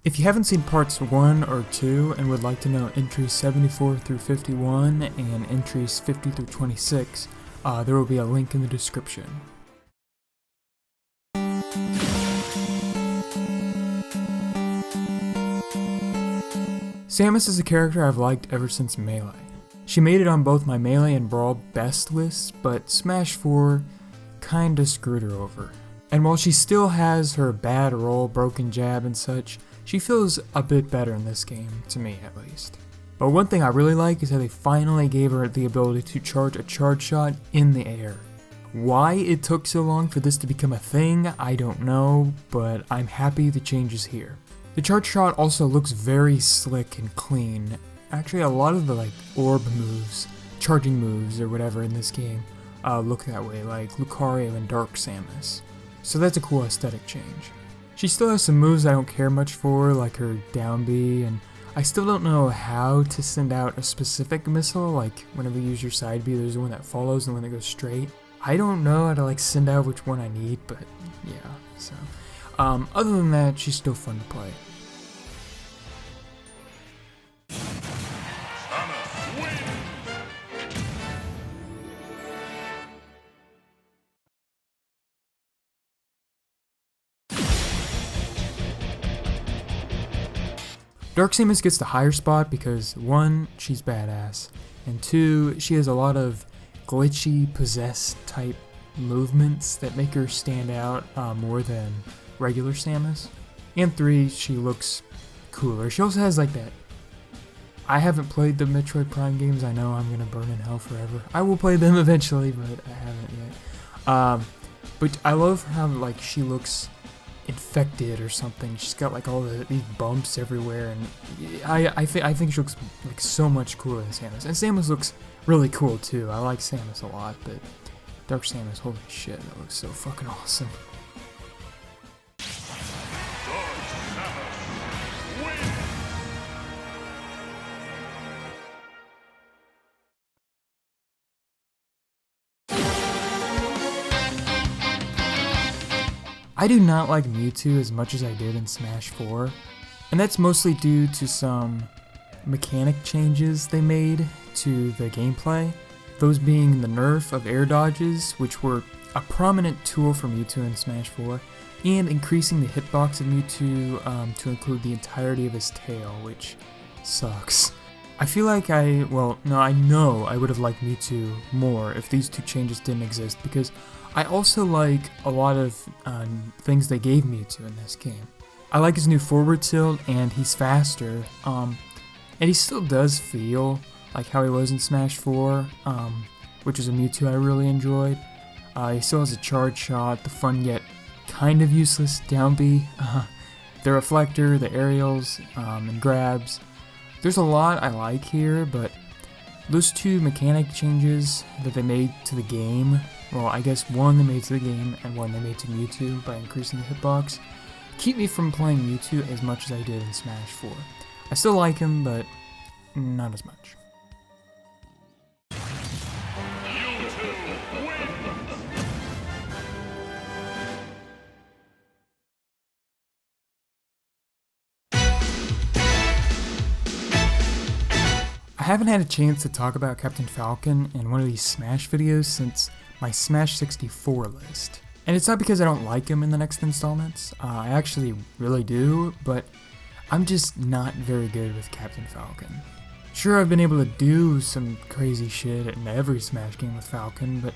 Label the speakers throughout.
Speaker 1: If you haven't seen parts 1 or 2 and would like to know entries 74 through 51 and entries 50 through 26, there will be a link in the description. Samus is a character I've liked ever since Melee. She made it on both my Melee and Brawl best lists, but Smash 4 kinda screwed her over. And while she still has her bad roll, broken jab and such, she feels a bit better in this game, to me at least. But one thing I really like is how they finally gave her the ability to charge a charge shot in the air. Why it took so long for this to become a thing, I don't know, but I'm happy the change is here. The charge shot also looks very slick and clean. Actually, a lot of the orb moves, charging moves or whatever in this game look that way, like Lucario and Dark Samus. So that's a cool aesthetic change. She still has some moves I don't care much for, like her down B, and I still don't know how to send out a specific missile, like whenever you use your side B, there's one that follows and one that goes straight. I don't know how to send out which one I need, but yeah, so. Other than that, she's still fun to play. Dark Samus gets the higher spot because 1, she's badass, and 2, she has a lot of glitchy, possessed type movements that make her stand out more than regular Samus. And 3, she looks cooler. She also has that. I haven't played the Metroid Prime games. I know I'm gonna burn in hell forever. I will play them eventually, but I haven't yet. But I love how she looks infected or something. She's got all these bumps everywhere, and I think she looks so much cooler than Samus. And Samus looks really cool too. I like Samus a lot, but Dark Samus, holy shit, that looks so fucking awesome. I do not like Mewtwo as much as I did in Smash 4, and that's mostly due to some mechanic changes they made to the gameplay, those being the nerf of air dodges, which were a prominent tool for Mewtwo in Smash 4, and increasing the hitbox of Mewtwo to include the entirety of his tail, which sucks. I feel like I know I would have liked Mewtwo more if these two changes didn't exist, because I also like a lot of things they gave Mewtwo in this game. I like his new forward tilt, and he's faster, and he still does feel like how he was in Smash 4, which is a Mewtwo I really enjoyed. He still has a charge shot, the fun yet kind of useless down B, the reflector, the aerials, and grabs. There's a lot I like here, but those two mechanic changes that they made to the game, well, I guess one they made to the game and one they made to Mewtwo by increasing the hitbox, keep me from playing Mewtwo as much as I did in Smash 4. I still like him, but not as much. I haven't had a chance to talk about Captain Falcon in one of these Smash videos since my Smash 64 list. And it's not because I don't like him in the next installments, I actually really do, but I'm just not very good with Captain Falcon. Sure, I've been able to do some crazy shit in every Smash game with Falcon, but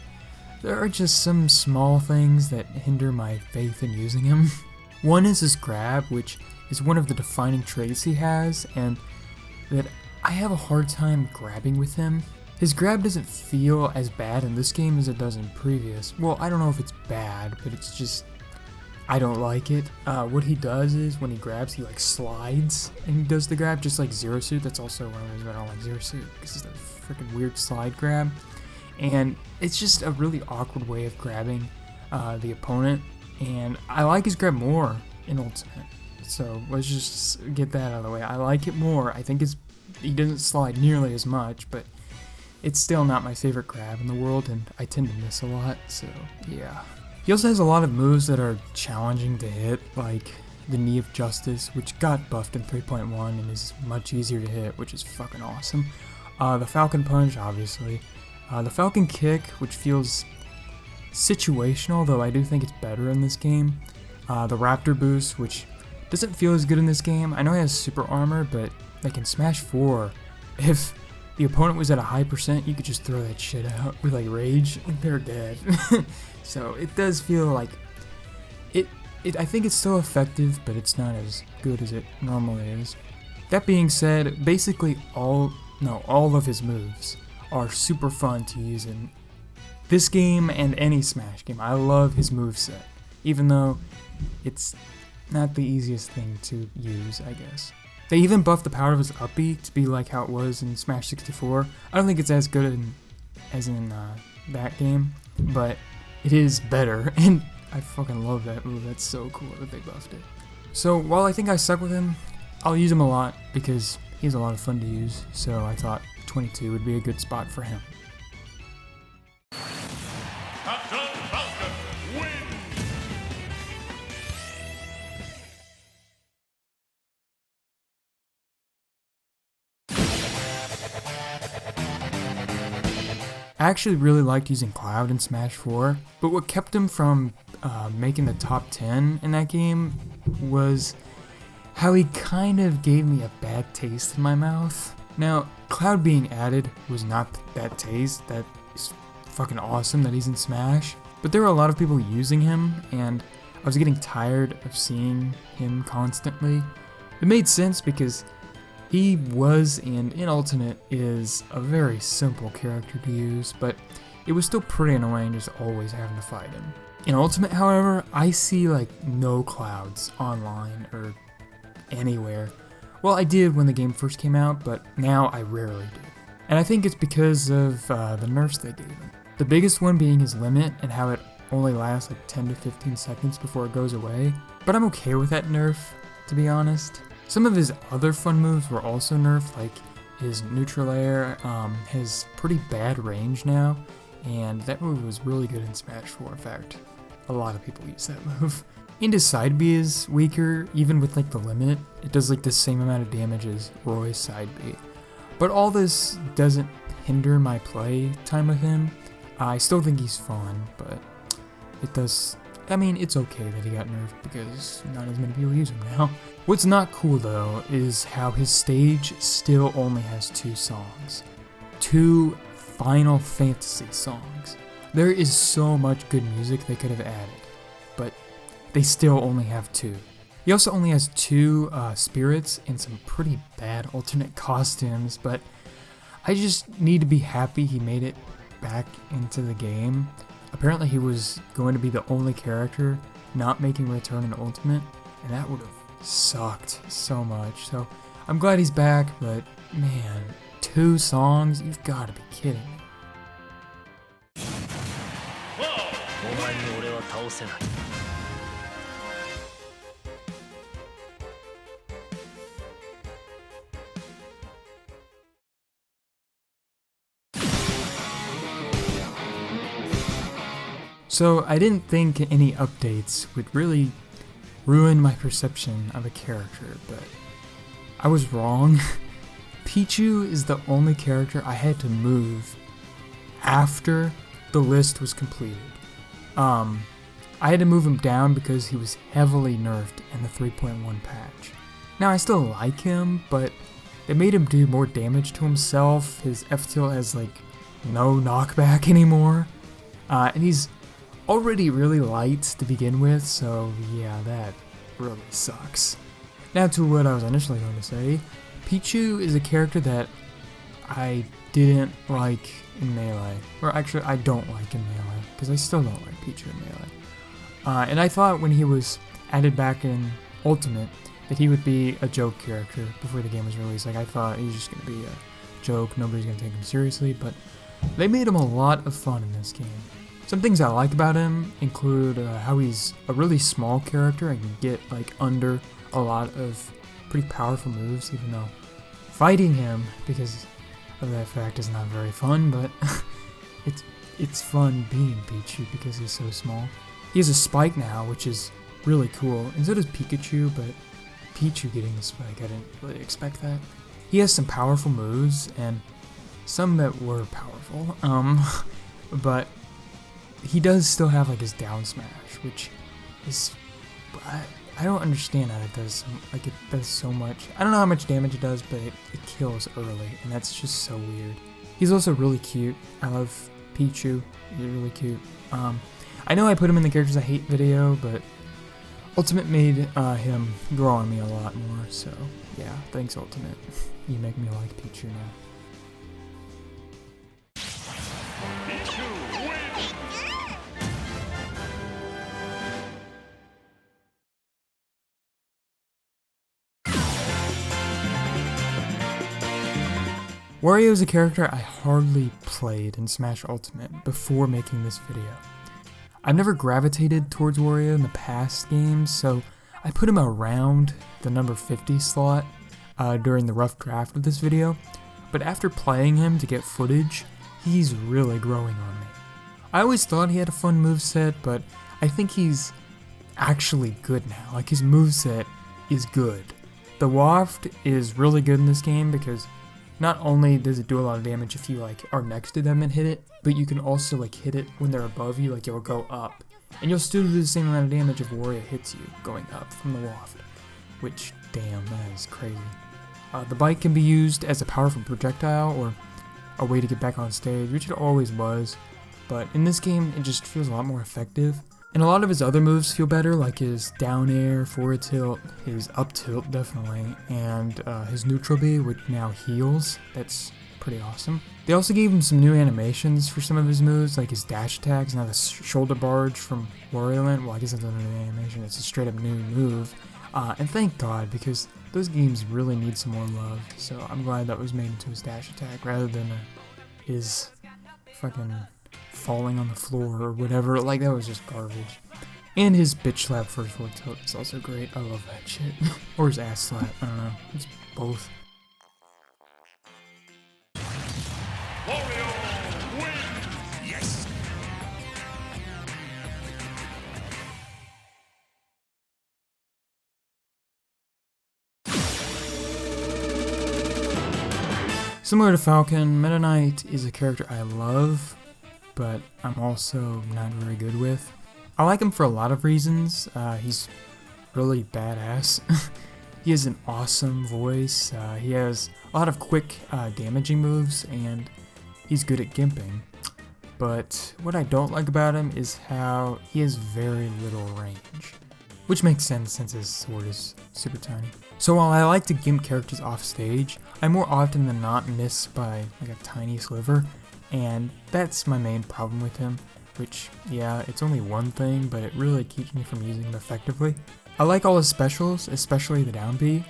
Speaker 1: there are just some small things that hinder my faith in using him. One is his grab, which is one of the defining traits he has, and that I have a hard time grabbing with him. His grab doesn't feel as bad in this game as it does in previous. Well, I don't know if it's bad, but it's just, I don't like it. What he does is, when he grabs, he slides, and he does the grab just like Zero Suit. That's also one of the reasons I don't like Zero Suit, because it's that freaking weird slide grab. And it's just a really awkward way of grabbing the opponent, and I like his grab more in Ultimate. So let's just get that out of the way. I like it more. I think he doesn't slide nearly as much, but it's still not my favorite grab in the world, and I tend to miss a lot, so yeah. He also has a lot of moves that are challenging to hit, like the Knee of Justice, which got buffed in 3.1 and is much easier to hit, which is fucking awesome. The Falcon Punch, obviously. The Falcon Kick, which feels situational, though I do think it's better in this game. The Raptor Boost, which doesn't feel as good in this game. I know it has super armor, but like in Smash 4, if the opponent was at a high percent, you could just throw that shit out with like rage and they're dead. So it does feel like I think it's still effective, but it's not as good as it normally is. That being said, basically all of his moves are super fun to use in this game and any Smash game. I love his moveset, even though it's not the easiest thing to use, I guess. They even buffed the power of his up B to be like how it was in Smash 64. I don't think it's as good as in that game, but it is better, and I fucking love that move. That's so cool that they buffed it. So while I think I suck with him, I'll use him a lot because he's a lot of fun to use, so I thought 22 would be a good spot for him.
Speaker 2: Falcon wins!
Speaker 1: I actually really liked using Cloud in Smash 4, but what kept him from making the top 10 in that game was how he kind of gave me a bad taste in my mouth. Now, Cloud being added was not that taste. That is fucking awesome that he's in Smash, but there were a lot of people using him, and I was getting tired of seeing him constantly. It made sense because he was, and in Ultimate is, a very simple character to use, but it was still pretty annoying just always having to fight him. In Ultimate, however, I see like no Clouds online or anywhere. Well, I did when the game first came out, but now I rarely do. And I think it's because of the nerfs they gave him. The biggest one being his limit and how it only lasts like 10 to 15 seconds before it goes away. But I'm okay with that nerf, to be honest. Some of his other fun moves were also nerfed, like his neutral air has pretty bad range now, and that move was really good in Smash 4. In fact, a lot of people use that move. And his side B is weaker, even with like the limit. It does like the same amount of damage as Roy's side B. But all this doesn't hinder my play time with him. I still think he's fun, but it does, I mean, it's okay that he got nerfed because not as many people use him now. What's not cool though is how his stage still only has 2 songs. 2 Final Fantasy songs. There is so much good music they could have added, but they still only have 2. He also only has 2 spirits and some pretty bad alternate costumes, but I just need to be happy he made it back into the game. Apparently he was going to be the only character not making a return in Ultimate, and that would have sucked so much. So I'm glad he's back, but man, 2 songs? You've got to be kidding me. So I didn't think any updates would really ruin my perception of a character, but I was wrong. Pichu is the only character I had to move after the list was completed. I had to move him down because he was heavily nerfed in the 3.1 patch. Now I still like him, but they made him do more damage to himself. His F-tilt has like no knockback anymore, and he's already really light to begin with, so yeah, that really sucks. Now to what I was initially going to say, Pichu is a character that I didn't like in Melee, or actually I don't like in Melee, because I still don't like Pichu in Melee. And I thought when he was added back in Ultimate that he would be a joke character before the game was released. Like I thought he was just going to be a joke, nobody's going to take him seriously, but they made him a lot of fun in this game. Some things I like about him include how he's a really small character and can get like under a lot of pretty powerful moves, even though fighting him because of that fact is not very fun, but it's fun being Pichu because he's so small. He has a spike now, which is really cool, and so does Pikachu, but Pichu getting the spike, I didn't really expect that. He has some powerful moves, and some that were powerful, but he does still have like his down smash, which is, I don't understand how it does, like it does so much. I don't know how much damage it does, but it kills early, and that's just so weird. He's also really cute. I love Pichu, he's really cute. I know I put him in the characters I hate video, but Ultimate made him grow on me a lot more, so yeah, thanks Ultimate. You make me like Pichu now.
Speaker 2: Pichu wins.
Speaker 1: Wario is a character I hardly played in Smash Ultimate before making this video. I've never gravitated towards Wario in the past games, so I put him around the number 50 slot during the rough draft of this video, but after playing him to get footage, he's really growing on me. I always thought he had a fun moveset, but I think he's actually good now. Like, his moveset is good. The waft is really good in this game because not only does it do a lot of damage if you like are next to them and hit it, but you can also like hit it when they're above you, like you'll go up. And you'll still do the same amount of damage if Wario hits you going up from the waft. Which, damn, that is crazy. The bike can be used as a powerful projectile or a way to get back on stage, which it always was. But in this game, it just feels a lot more effective. And a lot of his other moves feel better, like his down air, forward tilt, his up tilt definitely, and his neutral B, which now heals. That's pretty awesome. They also gave him some new animations for some of his moves, like his dash attacks, now the shoulder barge from Wario Land. Well, I guess that's not a new animation, it's a straight up new move. And thank God, because those games really need some more love, so I'm glad that was made into his dash attack rather than his fucking falling on the floor or whatever. Like, that was just garbage. And his bitch slap first forward tilt is also great. I love that shit. Or his ass slap, I don't know. It's both.
Speaker 2: Wario wins. Yes.
Speaker 1: Similar to Falcon, Meta Knight is a character I love, but I'm also not very good with. I like him for a lot of reasons. He's really badass. He has an awesome voice. He has a lot of quick damaging moves, and he's good at gimping. But what I don't like about him is how he has very little range. Which makes sense since his sword is super tiny. So while I like to gimp characters off stage, I more often than not miss by like a tiny sliver, and that's my main problem with him, which, yeah, it's only one thing, but it really keeps me from using him effectively. I like all his specials, especially the down B.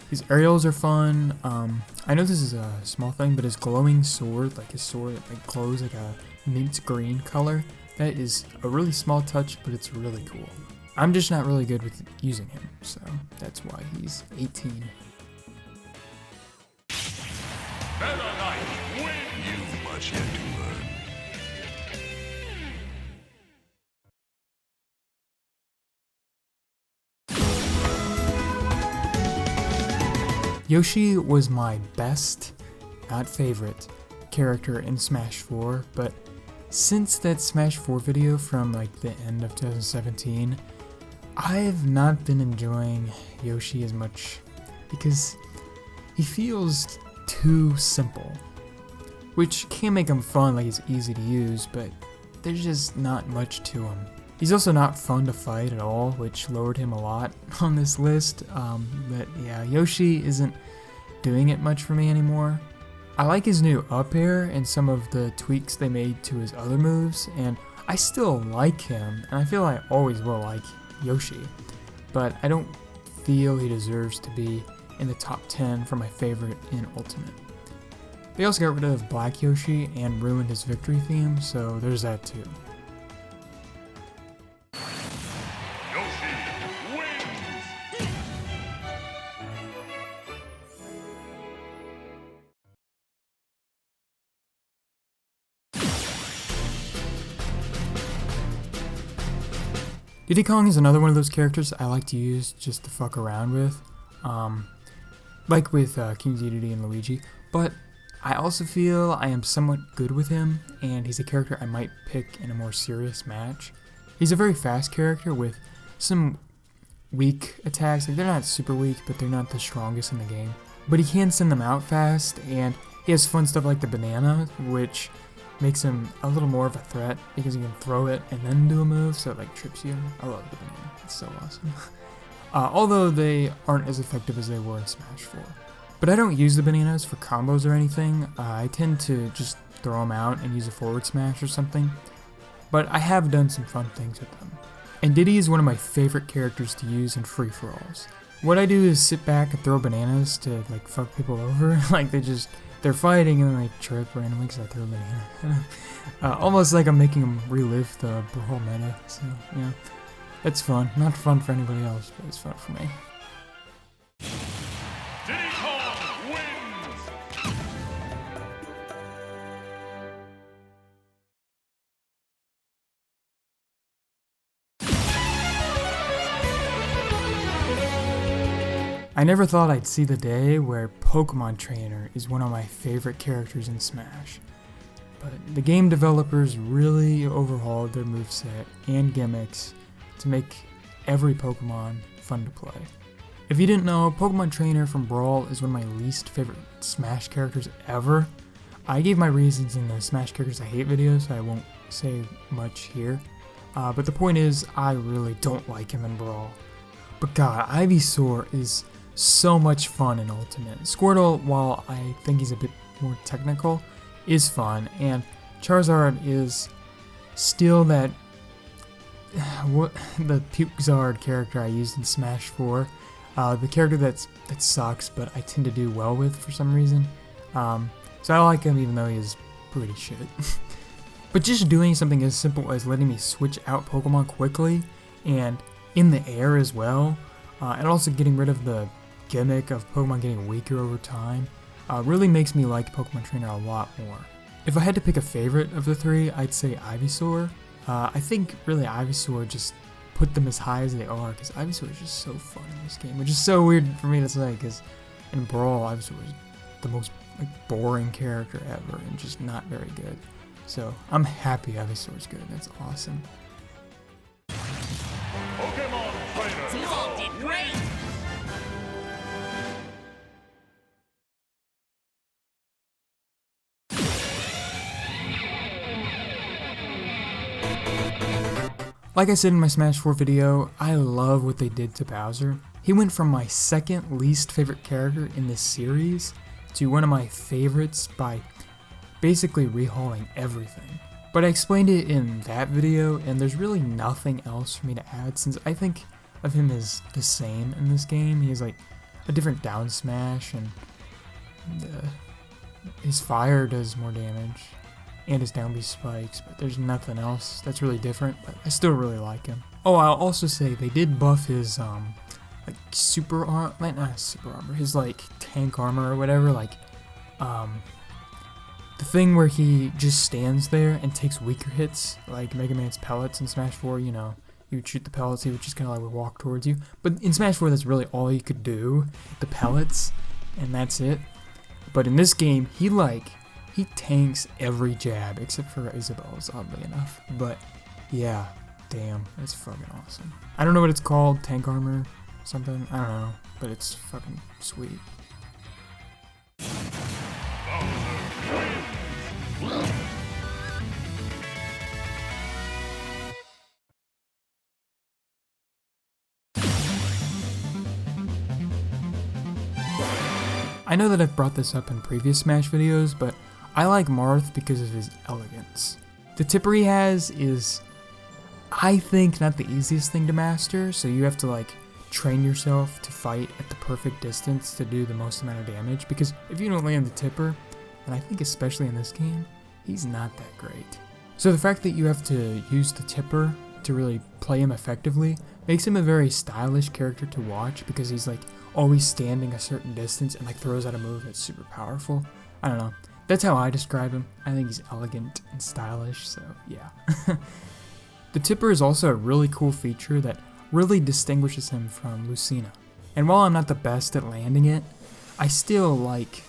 Speaker 1: His aerials are fun. I know this is a small thing, but his glowing sword, like his sword like glows like a mint green color, that is a really small touch, but it's really cool. I'm just not really good with using him, so that's why he's 18.
Speaker 2: Meta Knight wins.
Speaker 3: You've much yet to learn.
Speaker 1: Yoshi was my best, not favorite, character in Smash 4, but since that Smash 4 video from like the end of 2017, I've not been enjoying Yoshi as much because he feels too simple, which can make him fun, like he's easy to use, but there's just not much to him. He's also not fun to fight at all, which lowered him a lot on this list, but yeah, Yoshi isn't doing it much for me anymore. I like his new up air and some of the tweaks they made to his other moves, and I still like him, and I feel I always will like Yoshi, but I don't feel he deserves to be in the top 10 for my favorite in Ultimate. They also got rid of Black Yoshi and ruined his victory theme, so there's that too.
Speaker 2: Yoshi wins.
Speaker 1: Diddy Kong is another one of those characters I like to use just to fuck around with, like with King Dedede and Luigi, but I also feel I am somewhat good with him, and he's a character I might pick in a more serious match. He's a very fast character with some weak attacks. Like, they're not super weak, but they're not the strongest in the game. But he can send them out fast, and he has fun stuff like the banana, which makes him a little more of a threat because he can throw it and then do a move, so it like trips you. I love the banana. It's so awesome. Although they aren't as effective as they were in Smash 4. But I don't use the bananas for combos or anything. I tend to just throw them out and use a forward smash or something. But I have done some fun things with them. And Diddy is one of my favorite characters to use in free-for-alls. What I do is sit back and throw bananas to like fuck people over. Like they're fighting and then they trip randomly because I threw a banana. Almost like I'm making them relive the brawl meta. So yeah, it's fun. Not fun for anybody else, but it's fun for me.
Speaker 2: Diddy Kong wins!
Speaker 1: I never thought I'd see the day where Pokemon Trainer is one of my favorite characters in Smash. But the game developers really overhauled their moveset and gimmicks to make every Pokemon fun to play. If you didn't know, Pokemon Trainer from Brawl is one of my least favorite Smash characters ever. I gave my reasons in the Smash Characters I Hate video, so I won't say much here. But the point is, I really don't like him in Brawl. But god, Ivysaur is so much fun in Ultimate. Squirtle, while I think he's a bit more technical, is fun, and Charizard is still that the Pukezard character I used in Smash 4. The character that sucks, but I tend to do well with for some reason. So I like him even though he is pretty shit. But just doing something as simple as letting me switch out Pokemon quickly and in the air as well, and also getting rid of the gimmick of Pokemon getting weaker over time, really makes me like Pokemon Trainer a lot more. If I had to pick a favorite of the three, I'd say Ivysaur. I think really Ivysaur just put them as high as they are, because Ivysaur is just so fun in this game, which is so weird for me to say, because in Brawl, Ivysaur is the most boring character ever, and just not very good. So I'm happy Ivysaur's good, that's awesome.
Speaker 2: Pokemon Trainer!
Speaker 4: You all did great!
Speaker 1: Like I said in my Smash 4 video, I love what they did to Bowser. He went from my second least favorite character in this series to one of my favorites by basically rehauling everything. But I explained it in that video, and there's really nothing else for me to add since I think of him as the same in this game. He has like a different down smash, and his fire does more damage, and his down B spikes, but there's nothing else that's really different, but I still really like him. Oh, I'll also say they did buff his like super armor, not super armor, his like tank armor or whatever, like the thing where he just stands there and takes weaker hits, like Mega Man's pellets in Smash 4, you know, you would shoot the pellets, he would just kind of like walk towards you. But in Smash 4, that's really all you could do, the pellets, and that's it. But in this game, he tanks every jab, except for Isabelle's, oddly enough. But yeah, damn, it's fucking awesome. I don't know what it's called, tank armor, something, I don't know, but it's fucking sweet. I know that I've brought this up in previous Smash videos, but I like Marth because of his elegance. The tipper he has is, I think, not the easiest thing to master, so you have to like train yourself to fight at the perfect distance to do the most amount of damage, because if you don't land the tipper, and I think especially in this game, he's not that great. So the fact that you have to use the tipper to really play him effectively makes him a very stylish character to watch, because he's like always standing a certain distance and like throws out a move that's super powerful. I don't know. That's how I describe him. I think he's elegant and stylish, so yeah. The tipper is also a really cool feature that really distinguishes him from Lucena. And while I'm not the best at landing it, I still like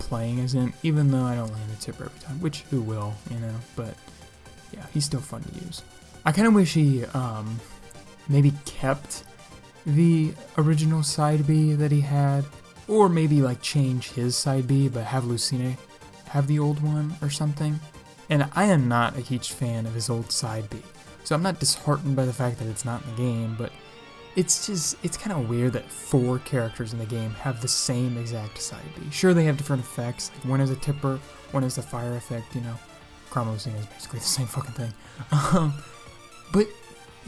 Speaker 1: playing as him, even though I don't land the tipper every time, which who will, you know, but yeah, he's still fun to use. I kind of wish he maybe kept the original side B that he had, or maybe like change his side B but have Lucena have the old one or something. And I am not a huge fan of his old side B, so I'm not disheartened by the fact that it's not in the game, but it's kind of weird that 4 characters in the game have the same exact side B. Sure, they have different effects, like one is a tipper, one is the fire effect, you know, Chroma Lucena is basically the same fucking thing. But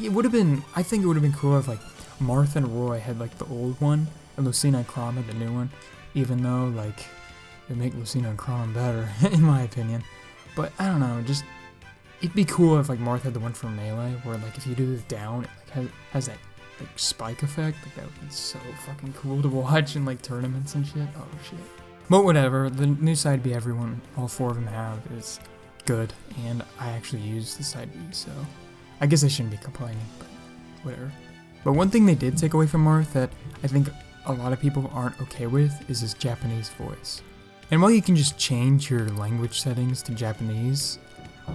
Speaker 1: it would have been, I think it would have been cool if like Marth and Roy had like the old one, and Lucena and Chroma had the new one, even though like it make Lucena and Chroma better, in my opinion. But I don't know, just it'd be cool if like Marth had the one from Melee, where like if you do this down, it like has that like spike effect. Like that would be so fucking cool to watch in like tournaments and shit. Oh shit. But whatever, the new side B everyone, all 4 of them have is good, and I actually use the side B, so I guess I shouldn't be complaining, but whatever. But one thing they did take away from Marth that I think a lot of people aren't okay with is his Japanese voice. And while you can just change your language settings to Japanese,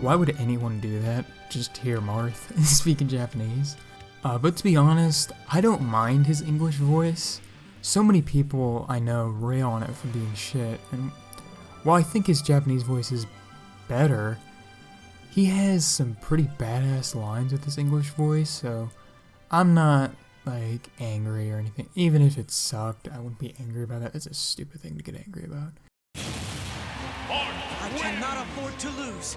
Speaker 1: why would anyone do that just to hear Marth speak in Japanese? But to be honest, I don't mind his English voice. So many people I know rail on it for being shit, and while I think his Japanese voice is better, he has some pretty badass lines with his English voice, so I'm not like angry or anything. Even if it sucked, I wouldn't be angry about that. That's a stupid thing to get angry about.
Speaker 4: I cannot afford to lose.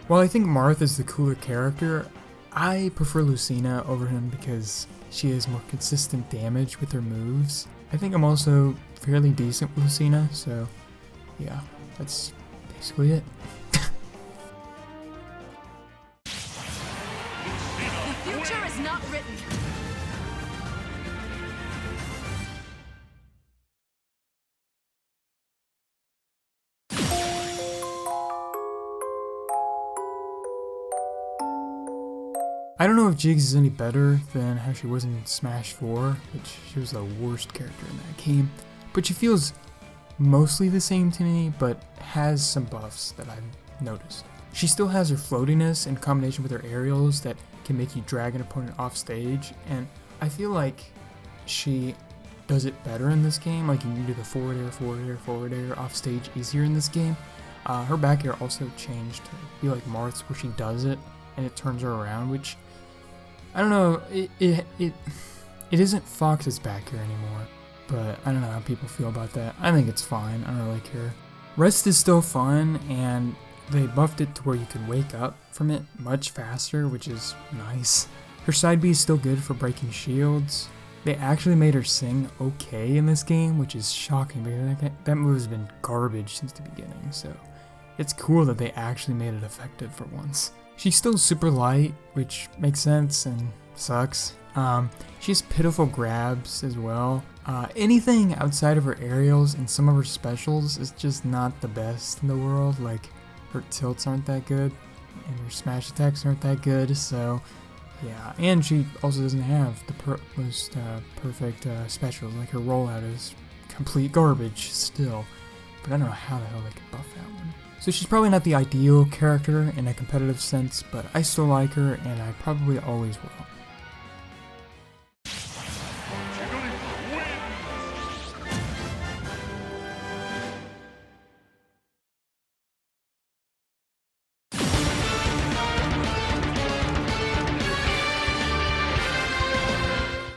Speaker 1: While I think Marth is the cooler character, I prefer Lucena over him because she has more consistent damage with her moves. I think I'm also fairly decent with Lucena, so yeah, that's basically it.
Speaker 5: The future is not written.
Speaker 1: I don't know if Jigs is any better than how she was in Smash 4, which she was the worst character in that game, but she feels mostly the same to me, but has some buffs that I've noticed. She still has her floatiness in combination with her aerials that can make you drag an opponent off stage, and I feel like she does it better in this game. Like you can do the forward air, forward air, forward air off stage easier in this game. Her back air also changed to be like Marth's, where she does it and it turns her around, which I don't know, it isn't Fox's back air anymore, but I don't know how people feel about that. I think it's fine, I don't really care. Rest is still fun, and they buffed it to where you can wake up from it much faster, which is nice. Her side B is still good for breaking shields. They actually made her sing okay in this game, which is shocking because that move has been garbage since the beginning, so it's cool that they actually made it effective for once. She's still super light, which makes sense and sucks. She has pitiful grabs as well. Anything outside of her aerials and some of her specials is just not the best in the world. Like, her tilts aren't that good, and her smash attacks aren't that good, so yeah. And she also doesn't have the most perfect specials. Like, her rollout is complete garbage still, but I don't know how the hell they could buff that one. So she's probably not the ideal character in a competitive sense, but I still like her, and I probably always will.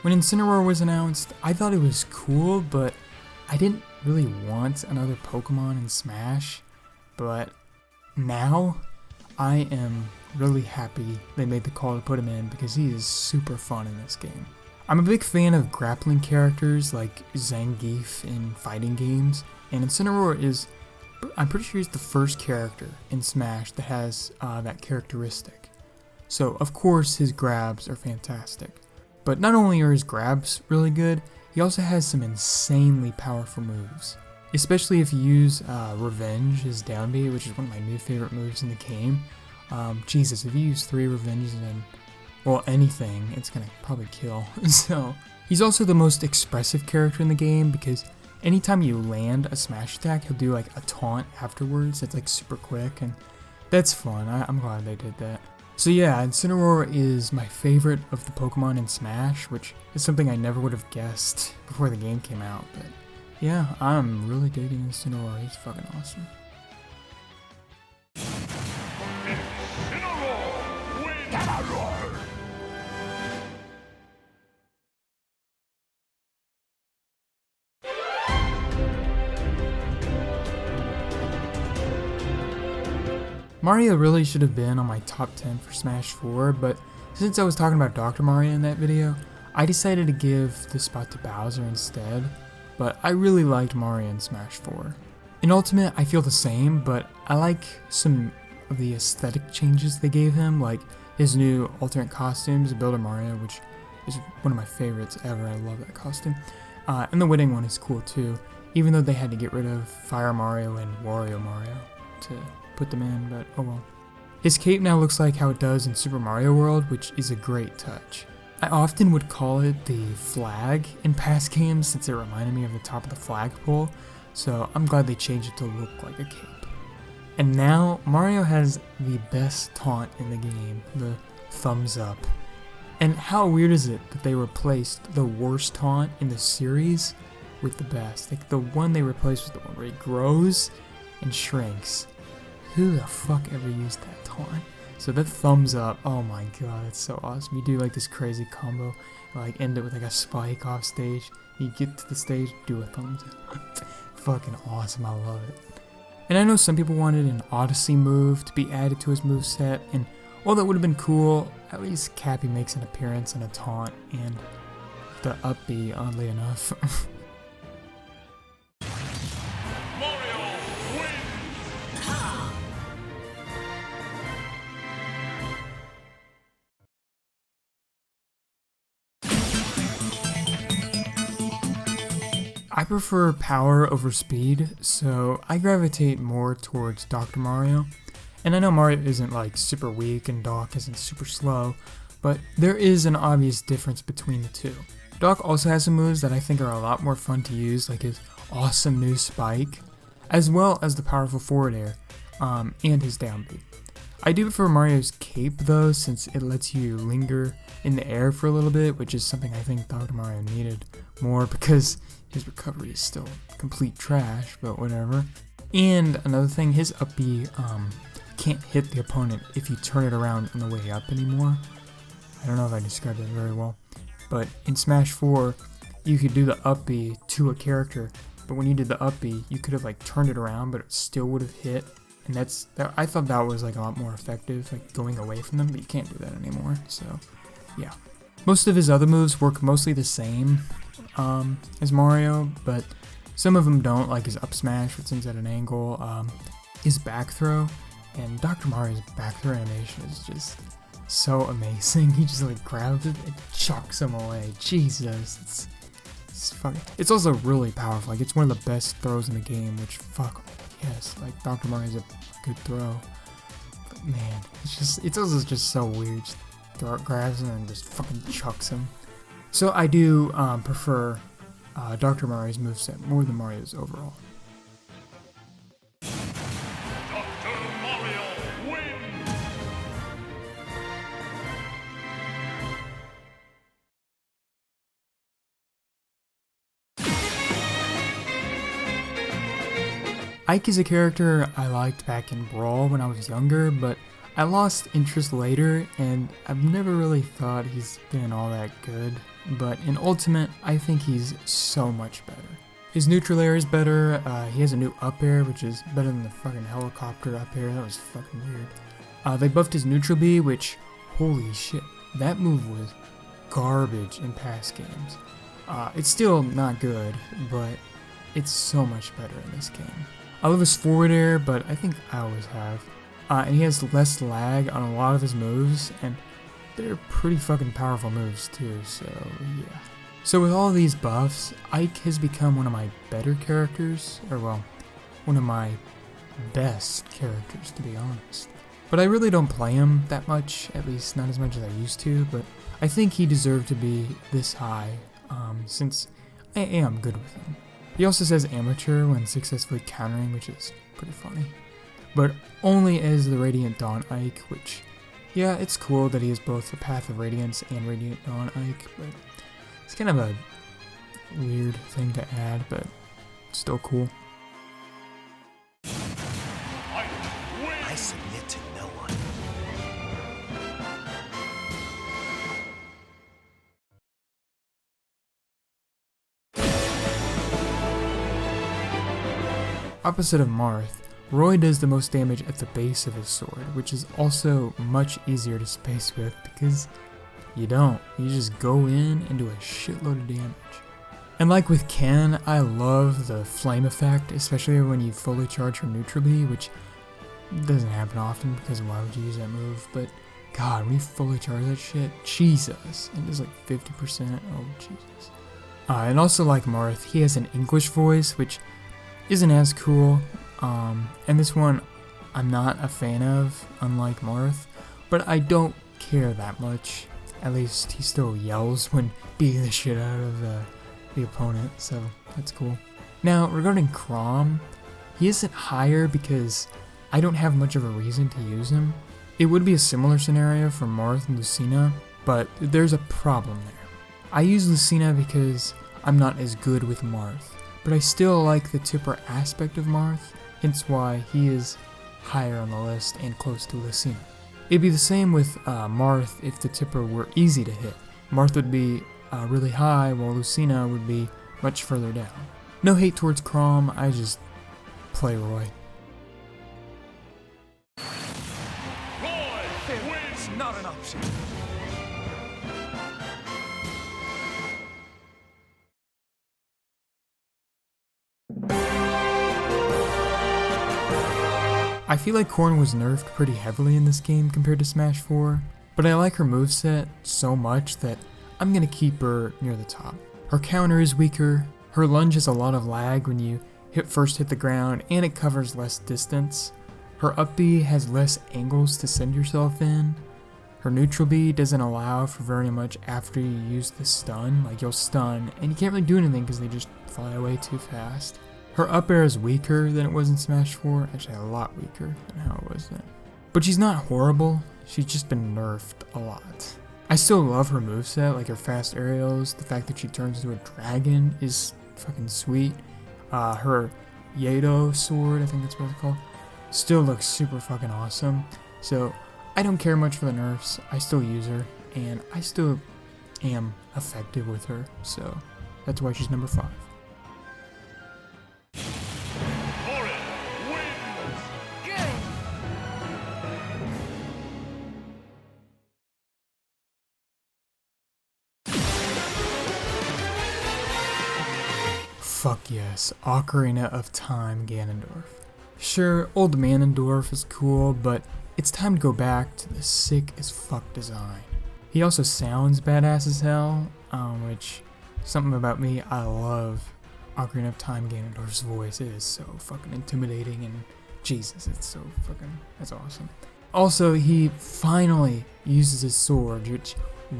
Speaker 1: When Incineroar was announced, I thought it was cool, but I didn't really want another Pokemon in Smash. But now, I am really happy they made the call to put him in because he is super fun in this game. I'm a big fan of grappling characters like Zangief in fighting games, and Incineroar is, I'm pretty sure he's the first character in Smash that has that characteristic. So of course his grabs are fantastic. But not only are his grabs really good, he also has some insanely powerful moves. Especially if you use Revenge, his down B, which is one of my new favorite moves in the game. Jesus, if you use 3 Revenges and then, well, anything, it's gonna probably kill. So, he's also the most expressive character in the game because anytime you land a smash attack, he'll do like a taunt afterwards that's like super quick, and that's fun. I'm glad they did that. So yeah, Incineroar is my favorite of the Pokemon in Smash, which is something I never would have guessed before the game came out, but yeah, I'm really digging Incineroar. He's fucking awesome. Mario really should have been on my top 10 for Smash 4, but since I was talking about Dr. Mario in that video, I decided to give the spot to Bowser instead, but I really liked Mario in Smash 4. In Ultimate, I feel the same, but I like some of the aesthetic changes they gave him, like his new alternate costumes, Builder Mario, which is one of my favorites ever. I love that costume. And the winning one is cool too, even though they had to get rid of Fire Mario and Wario Mario to put them in, but oh well. His cape now looks like how it does in Super Mario World, which is a great touch. I often would call it the flag in past games since it reminded me of the top of the flagpole, so I'm glad they changed it to look like a cape. And now, Mario has the best taunt in the game, the thumbs up. And how weird is it that they replaced the worst taunt in the series with the best? Like, the one they replaced was the one where he grows and shrinks. Who the fuck ever used that taunt? So that thumbs up, oh my god, it's so awesome. You do like this crazy combo, like end it with like a spike off stage. You get to the stage, do a thumbs up. Fucking awesome, I love it. And I know some people wanted an Odyssey move to be added to his moveset, and while that would have been cool, at least Cappy makes an appearance in a taunt, and the up B, oddly enough. I prefer power over speed, so I gravitate more towards Dr. Mario. And I know Mario isn't like super weak and Doc isn't super slow, but there is an obvious difference between the two. Doc also has some moves that I think are a lot more fun to use, like his awesome new spike, as well as the powerful forward air, and his down B. I do prefer Mario's cape though, since it lets you linger in the air for a little bit, which is something I think Dr. Mario needed more because his recovery is still complete trash, but whatever. And another thing, his up B can't hit the opponent if you turn it around on the way up anymore. I don't know if I described that very well, but in Smash 4, you could do the up B to a character, but when you did the up B, you could have like turned it around, but it still would have hit. And I thought that was like a lot more effective, like going away from them, but you can't do that anymore, so yeah. Most of his other moves work mostly the same as Mario, but some of them don't, like his up smash, which sends at an angle, his back throw, and Dr. Mario's back throw animation is just so amazing. He just like grabs it and chucks him away. Jesus, it's fucking. It's also really powerful. Like it's one of the best throws in the game. Which fuck yes, like Dr. Mario's a good throw. But man, it's also just so weird. Just grabs him and just fucking chucks him. So I do prefer Dr. Mario's moveset more than Mario's overall.
Speaker 2: Dr. Mario wins!
Speaker 1: Ike is a character I liked back in Brawl when I was younger, but I lost interest later, and I've never really thought he's been all that good. But in Ultimate, I think he's so much better. His neutral air is better, he has a new up air, which is better than the fucking helicopter up air. That was fucking weird. They buffed his neutral B, which, holy shit, that move was garbage in past games. It's still not good, but it's so much better in this game. I love his forward air, but I think I always have. And he has less lag on a lot of his moves, and they're pretty fucking powerful moves too, so yeah. So with all these buffs, Ike has become one of my better characters, or well, one of my best characters to be honest. But I really don't play him that much, at least not as much as I used to, but I think he deserved to be this high, since I am good with him. He also says amateur when successfully countering, which is pretty funny. But only as the Radiant Dawn Ike, which, yeah, it's cool that he has both the Path of Radiance and Radiant Dawn Ike, but it's kind of a weird thing to add, but still cool.
Speaker 4: I submit to no one.
Speaker 1: Opposite of Marth, Roy does the most damage at the base of his sword, which is also much easier to space with because you don't. You just go in and do a shitload of damage. And like with Ken, I love the flame effect, especially when you fully charge her neutral B, which doesn't happen often because why would you use that move? But God, when you fully charge that shit, Jesus, it does like 50%, oh Jesus. And also like Marth, he has an English voice, which isn't as cool, and this one I'm not a fan of, unlike Marth, but I don't care that much. At least he still yells when beating the shit out of the opponent, so that's cool. Now, regarding Chrom, he isn't higher because I don't have much of a reason to use him. It would be a similar scenario for Marth and Lucena, but there's a problem there. I use Lucena because I'm not as good with Marth, but I still like the tipper aspect of Marth, hence why he is higher on the list and close to Lucena. It'd be the same with Marth if the tipper were easy to hit. Marth would be really high, while Lucena would be much further down. No hate towards Chrom, I just play Roy.
Speaker 4: It's not an option.
Speaker 1: I feel like Corrin was nerfed pretty heavily in this game compared to Smash 4, but I like her moveset so much that I'm gonna keep her near the top. Her counter is weaker, her lunge has a lot of lag when you first hit the ground, and it covers less distance. Her up B has less angles to send yourself in. Her neutral B doesn't allow for very much after you use the stun, like you'll stun, and you can't really do anything because they just fly away too fast. Her up air is weaker than it was in Smash 4, actually a lot weaker than how it was then. But she's not horrible, she's just been nerfed a lot. I still love her moveset, like her fast aerials, the fact that she turns into a dragon is fucking sweet. Her Yedo sword, I think that's what it's called, still looks super fucking awesome. So I don't care much for the nerfs, I still use her, and I still am effective with her, so that's why she's number 5. Fuck yes, Ocarina of Time Ganondorf. Sure, old Ganondorf is cool, but it's time to go back to the sick as fuck design. He also sounds badass as hell, which, something about me, I love Ocarina of Time Ganondorf's voice. It is so fucking intimidating, and Jesus, it's so fucking, that's awesome. Also, he finally uses his sword, which,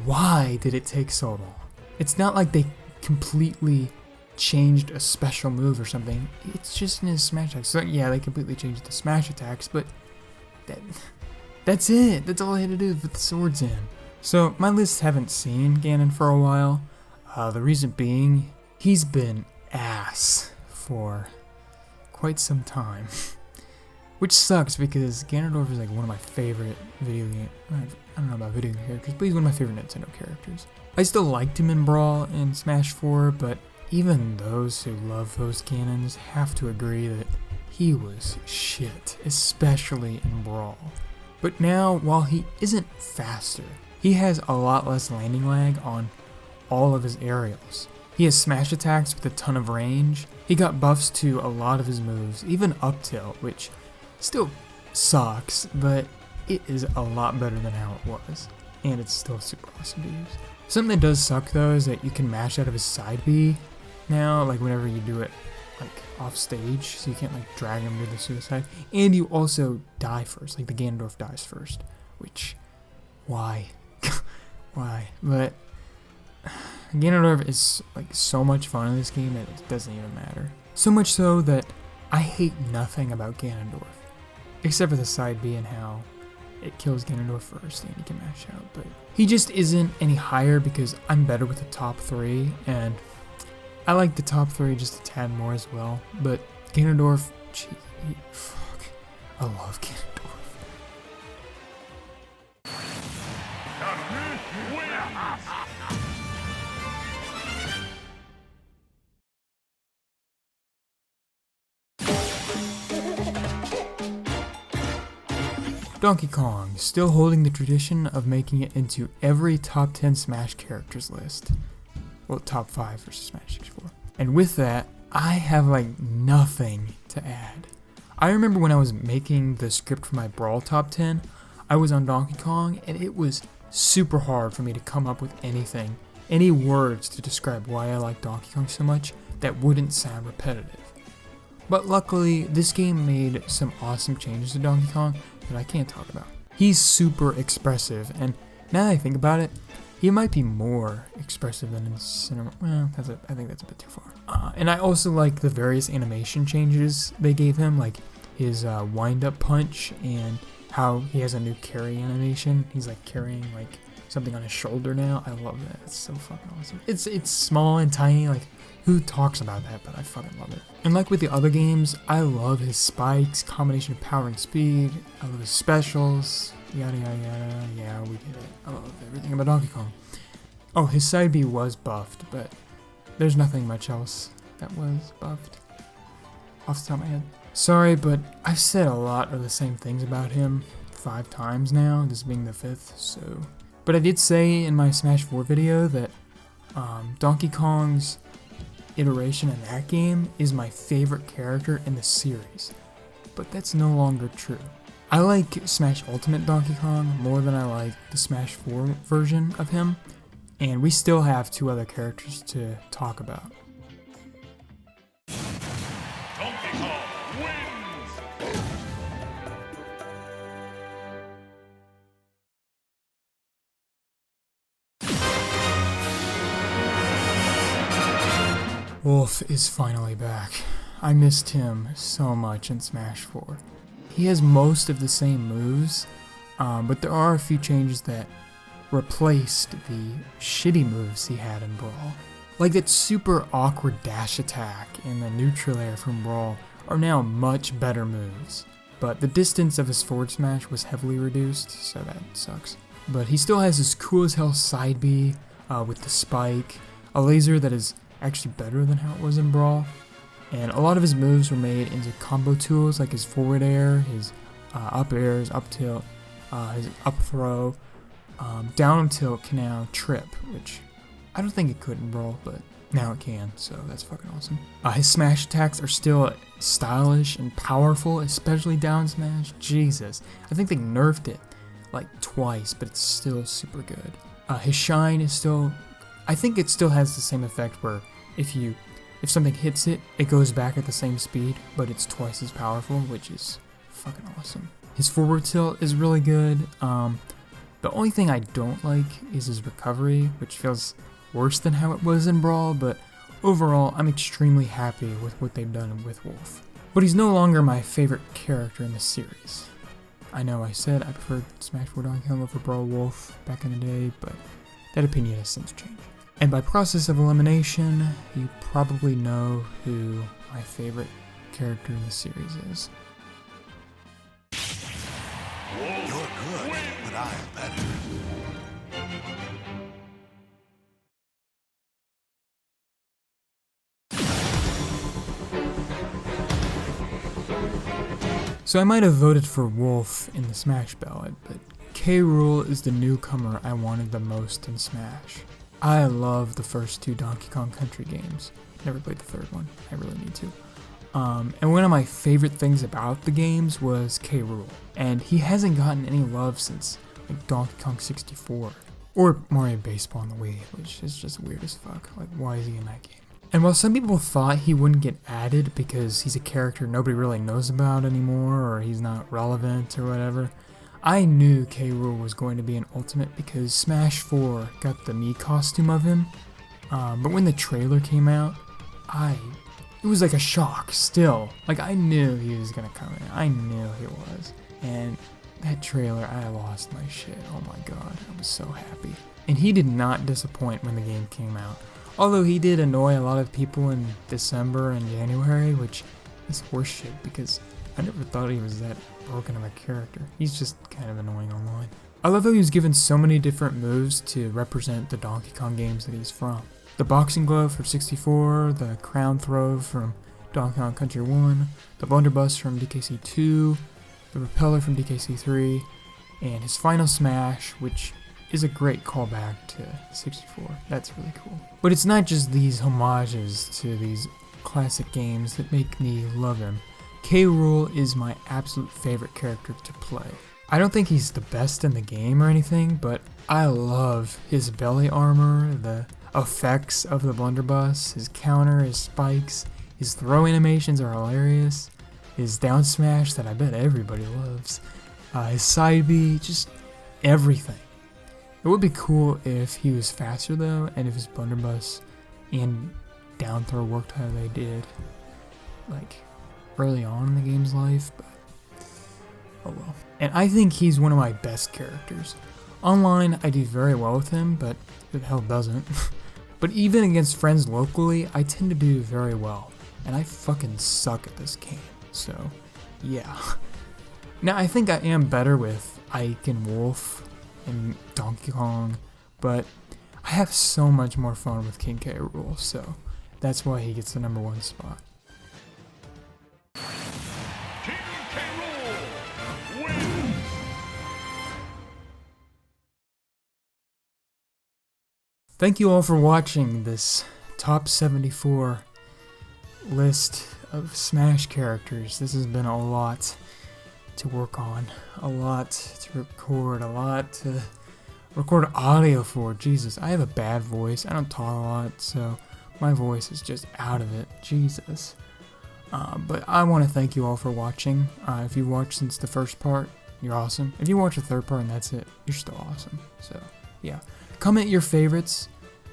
Speaker 1: why did it take so long? It's not like they completely changed a special move or something, it's just in his smash attacks. So yeah, they completely changed the smash attacks, but that's it. That's all I had to do to put the swords in. So my lists haven't seen Ganon for a while. The reason being, he's been ass for quite some time. Which sucks because Ganondorf is like one of my favorite video game, I don't know about video game characters, but he's one of my favorite Nintendo characters. I still liked him in Brawl and Smash 4, but even those who love those canons have to agree that he was shit, especially in Brawl. But now, while he isn't faster, he has a lot less landing lag on all of his aerials. He has smash attacks with a ton of range. He got buffs to a lot of his moves, even up tilt, which still sucks, but it is a lot better than how it was. and it's still super awesome to use. Something that does suck though is that you can mash out of his side B now, like whenever you do it like off stage, so you can't like drag him to the suicide, and you also die first, like the Ganondorf dies first, which, why? Why? But Ganondorf is like so much fun in this game that it doesn't even matter. So much so that I hate nothing about Ganondorf, except for the side B and how it kills Ganondorf first and you can mash out, but he just isn't any higher because I'm better with the top 3, and I like the top 3 just a tad more as well, but Ganondorf, gee, fuck, I love Ganondorf. Donkey Kong, still holding the tradition of making it into every top 10 Smash characters list. Well, top 5 for Smash 64. And with that, I have like nothing to add. I remember when I was making the script for my Brawl top 10, I was on Donkey Kong, and it was super hard for me to come up with anything, any words to describe why I like Donkey Kong so much that wouldn't sound repetitive. But luckily, this game made some awesome changes to Donkey Kong that I can't talk about. He's super expressive, and now that I think about it, he might be more expressive than in Cinema. Well, I think that's a bit too far. And I also like the various animation changes they gave him, like his wind-up punch and how he has a new carry animation. He's like carrying like something on his shoulder now. I love that. It's so fucking awesome. It's small and tiny, like who talks about that, but I fucking love it. And like with the other games, I love his spikes, combination of power and speed. I love his specials, yada yada yada. Yeah, we did it. I love everything about Donkey Kong. Oh, his side B was buffed, but there's nothing much else that was buffed off the top of my head. Sorry, but I've said a lot of the same things about him 5 times now, this being the 5th, so. But I did say in my Smash 4 video that Donkey Kong's iteration in that game is my favorite character in the series, but that's no longer true. I like Smash Ultimate Donkey Kong more than I like the Smash 4 version of him, and we still have 2 other characters to talk about.
Speaker 2: Donkey Kong wins!
Speaker 1: Wolf is finally back. I missed him so much in Smash 4. He has most of the same moves, but there are a few changes that replaced the shitty moves he had in Brawl. Like that super awkward dash attack and the neutral air from Brawl are now much better moves. But the distance of his forward smash was heavily reduced, so that sucks. But he still has his cool as hell side B with the spike, a laser that is actually better than how it was in Brawl, and a lot of his moves were made into combo tools like his forward air, his up air, his up tilt, his up throw, down tilt can now trip, which I don't think it could in Brawl, but now it can, so that's fucking awesome. His smash attacks are still stylish and powerful, especially down smash. Jesus, I think they nerfed it like twice, but it's still super good. His shine is still, I think it still has the same effect where if something hits it, it goes back at the same speed, but it's twice as powerful, which is fucking awesome. His forward tilt is really good. The only thing I don't like is his recovery, which feels worse than how it was in Brawl, but overall, I'm extremely happy with what they've done with Wolf. But he's no longer my favorite character in the series. I know I said I preferred Smash 4 Donkey Kong over Brawl Wolf back in the day, but that opinion has since changed. And by process of elimination, you probably know who my favorite character in the series is.
Speaker 4: You're good, but I'm better.
Speaker 1: So I might have voted for Wolf in the Smash ballot, but Krool is the newcomer I wanted the most in Smash. I love the first 2 Donkey Kong Country games. Never played the 3rd one. I really need to. And one of my favorite things about the games was Krool. And he hasn't gotten any love since like Donkey Kong 64. Or Mario Baseball on the Wii, which is just weird as fuck. Like, why is he in that game? And while some people thought he wouldn't get added because he's a character nobody really knows about anymore, or he's not relevant or whatever, I knew Krool was going to be an ultimate because Smash 4 got the Mii costume of him. But when the trailer came out, it was like a shock still. Like, I knew he was gonna come in. I knew he was. And that trailer, I lost my shit. Oh my god, I was so happy. And he did not disappoint when the game came out. Although he did annoy a lot of people in December and January, which is horseshit because I never thought he was that broken of a character. He's just kind of annoying online. I love how he was given so many different moves to represent the Donkey Kong games that he's from. The boxing glove from 64, the crown throw from Donkey Kong Country 1, the blunderbuss from DKC 2, the repeller from DKC 3, and his final smash, which is a great callback to 64. That's really cool. But it's not just these homages to these classic games that make me love him. Krool is my absolute favorite character to play. I don't think he's the best in the game or anything, but I love his belly armor, the effects of the blunderbuss, his counter, his spikes, his throw animations are hilarious, his down smash that I bet everybody loves, his side B, just everything. It would be cool if he was faster though, and if his blunderbuss and down throw worked how they did, like, early on in the game's life, but oh well. And I think he's one of my best characters. Online, I do very well with him, but who the hell doesn't? But even against friends locally, I tend to do very well. And I fucking suck at this game, so yeah. Now, I think I am better with Ike and Wolf and Donkey Kong, but I have so much more fun with King Krool, so that's why he gets the #1 spot.
Speaker 2: King Krool wins.
Speaker 1: Thank you all for watching this top 74 list of Smash characters. This has been a lot to work on, a lot to record, a lot to record audio for. Jesus, I have a bad voice. I don't talk a lot, so my voice is just out of it. Jesus. But I want to thank you all for watching. If you watched since the first part, you're awesome. If you watch the third part and that's it, you're still awesome. So, yeah. Comment your favorites,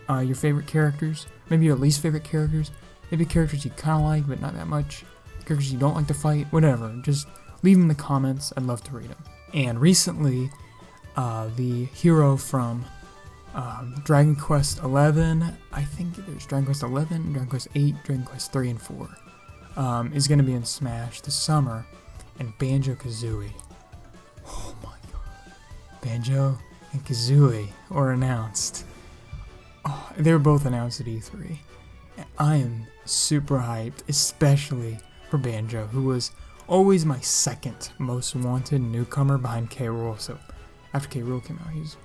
Speaker 1: your favorite characters, maybe your least favorite characters, maybe characters you kind of like but not that much, characters you don't like to fight, whatever. Just leave them in the comments. I'd love to read them. And recently, the hero from Dragon Quest 11, I think there's Dragon Quest 11, Dragon Quest 8, Dragon Quest 3, and 4, is going to be in Smash this summer, and Banjo-Kazooie. Oh my god. Banjo and Kazooie were announced. Oh, they were both announced at E3. And I am super hyped, especially for Banjo, who was always my second most wanted newcomer behind Krool. So after Krool came out, he's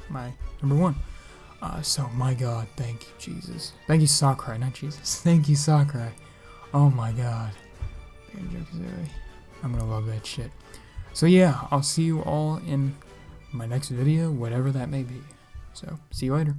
Speaker 1: my #1. So my god, thank you, Jesus. Thank you, Sakurai, not Jesus. Thank you, Sakurai. Oh my god. Banjo-Kazooie. I'm gonna love that shit. So yeah, I'll see you all in my next video, whatever that may be. So, see you later.